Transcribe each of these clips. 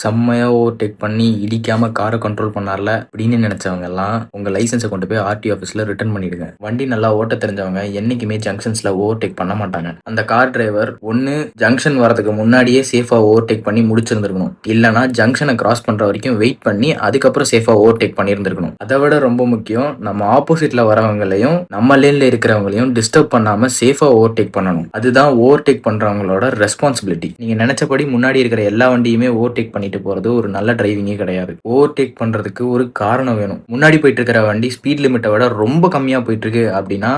செம்மையா ஓவர்டேக் பண்ணி இடிக்காம காரை கண்ட்ரோல் பண்ணார்ல அப்படின்னு நினைச்சவங்க எல்லாம் உங்க லைசன்ஸை கொண்டு போய் ஆர்டி ஆஃபீஸ்ல ரிட்டர்ன் பண்ணிடுங்க. வண்டி நல்லா ஓட்ட தெரிஞ்சவங்க என்னைக்குமே ஜங்ஷன்ஸ்ல ஓவர்டேக் பண்ண மாட்டாங்க. அந்த கார் டிரைவர் ஒன்னு ஜங்ஷன் வரதுக்கு முன்னாடியே சேஃபா ஓவர்டேக் பண்ணி முடிச்சிருந்திருக்கணும், இல்லனா ஜங்ஷனை கிராஸ் பண்ற வரைக்கும் வெயிட் பண்ணி அதுக்கப்புறம் சேஃபா ஓவர்டேக் பண்ணியிருந்திருக்கணும். அதை விட ரொம்ப முக்கியம், நம்ம ஆப்போசிட்ல வரவங்களையும் நம்ம லேன்ல இருக்கிறவங்களையும் டிஸ்டர்ப் பண்ணாம சேஃபா ஓவர்டேக் பண்ணணும். அதுதான் ஓவர்டேக் பண்றவங்களோட ரெஸ்பான்சிபிலிட்டி. நீங்க நினைச்சபடி முன்னாடி இருக்கிற எல்லா வண்டியுமே ஓவர்டேக் பண்ணிட்டு போறது ஒரு நல்ல டிரைவிங்கே கிடையாது. ஓவர்டேக் பண்றதுக்கு ஒரு காரணம் வேணும். முன்னாடி போயிட்டு இருக்கிற வண்டி ஸ்பீட் லிமிட்டை விட ரொம்ப கம்மியா போயிட்டு இருக்கு அப்படின்னா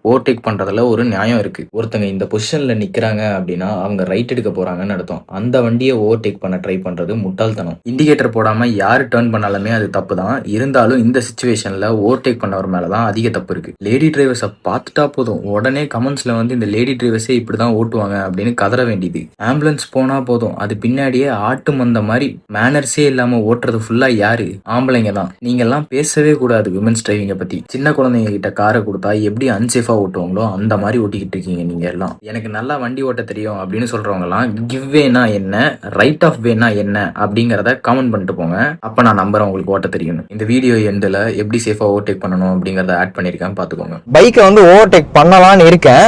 ஓவர்டேக் பண்றதுல ஒரு நியாயம் இருக்கு. ஒருத்தங்க இந்த பொசிஷன்ல நிக்கிறாங்க அப்படின்னா அவங்க ரைட் எடுக்க போறாங்கன்னு அர்த்தம். அந்த வண்டியை ஓவர்டேக் பண்ண ட்ரை பண்றது முட்டாள்தனம். இண்டிகேட்டர் போடாம யாரு டர்ன் பண்ணாலுமே அது தப்பு தான். இருந்தாலும் இந்த சிச்சுவேஷன்ல ஓவர்டேக் பண்ணவர் மேலதான் அதிக தப்பு இருக்கு. லேடி டிரைவர்ஸை பார்த்துட்டா போதும் உடனே கமெண்ட்ஸ்ல இந்த லேடி டிரைவர்ஸே இப்படிதான் ஓட்டுவாங்க அப்படின்னு கதற வேண்டியது. ஆம்புலன்ஸ் போனா போதும் அது பின்னாடியே ஆட்டு மந்த மாதிரி மேனர்ஸே இல்லாம ஓட்டுறது ஃபுல்லா யாரு? ஆம்பளைங்க தான். நீங்க எல்லாம் பேசவே கூடாது விமன்ஸ் டிரைவிங்கை பத்தி. சின்ன குழந்தைங்க கிட்ட காரை கொடுத்தா எப்படி அன்சேஃபா ஓட்டுவாங்களோ அந்த மாதிரி ஓட்டிக்கிட்டு இருக்கீங்க நீங்க எல்லாம். எனக்கு நல்லா வண்டி ஓட்ட தெரியும் அப்படின்னு சொல்றவங்க எல்லாம் கிவ் வேனா என்ன, ரைட் ஆஃப் வேனா என்ன அப்படிங்கறத கமெண்ட் பண்ணிட்டு போங்க. அப்ப நான் நம்புறேன் உங்களுக்கு ஓட்ட தெரியும். இந்த வீடியோ எண்ட்ல எப்படி சேஃபா ஓவர்டேக் பண்ணணும் அப்படிங்கறத ஆட் பண்ணிருக்கேன், பாத்துக்கோங்க. பைக்கை ஓவர்டேக் பண்ணலாம்னு இருக்கேன்.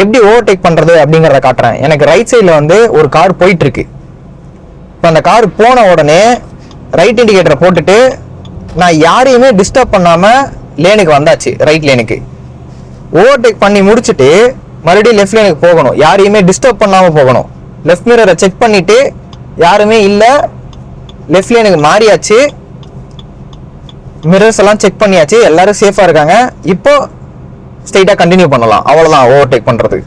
எப்படி ஓவர்டேக் பண்றது அப்படிங்கறத காட்டுறேன். எனக்கு ரைட் சைட்ல ஒரு கார் போயிட்டு இருக்கு. இப்ப அந்த கார் போன உடனே ரைட் இண்டிகேட்டரை போட்டுட்டு நான் யாரையுமே டிஸ்டர்ப் பண்ணாம லேனுக்கு வந்தாச்சு. ரைட் லேனுக்கு ஓவர்டேக் பண்ணி முடிச்சுட்டு மறுபடியும் லெஃப்ட் லேனுக்கு போகணும். யாரையுமே டிஸ்டர்ப் பண்ணாம போகணும். லெஃப்ட் மிரரை செக் பண்ணிட்டு யாருமே இல்ல, லெஃப்ட் லேனுக்கு மாறியாச்சு. மிரர்ஸ் எல்லாம் செக் பண்ணியாச்சு, எல்லாரும் சேஃபா இருக்காங்க. இப்போ ஸ்ட்ரைட்டா கண்டினியூ பண்ணலாம். அவ்வளவுதான் ஓவர்டேக் பண்றது.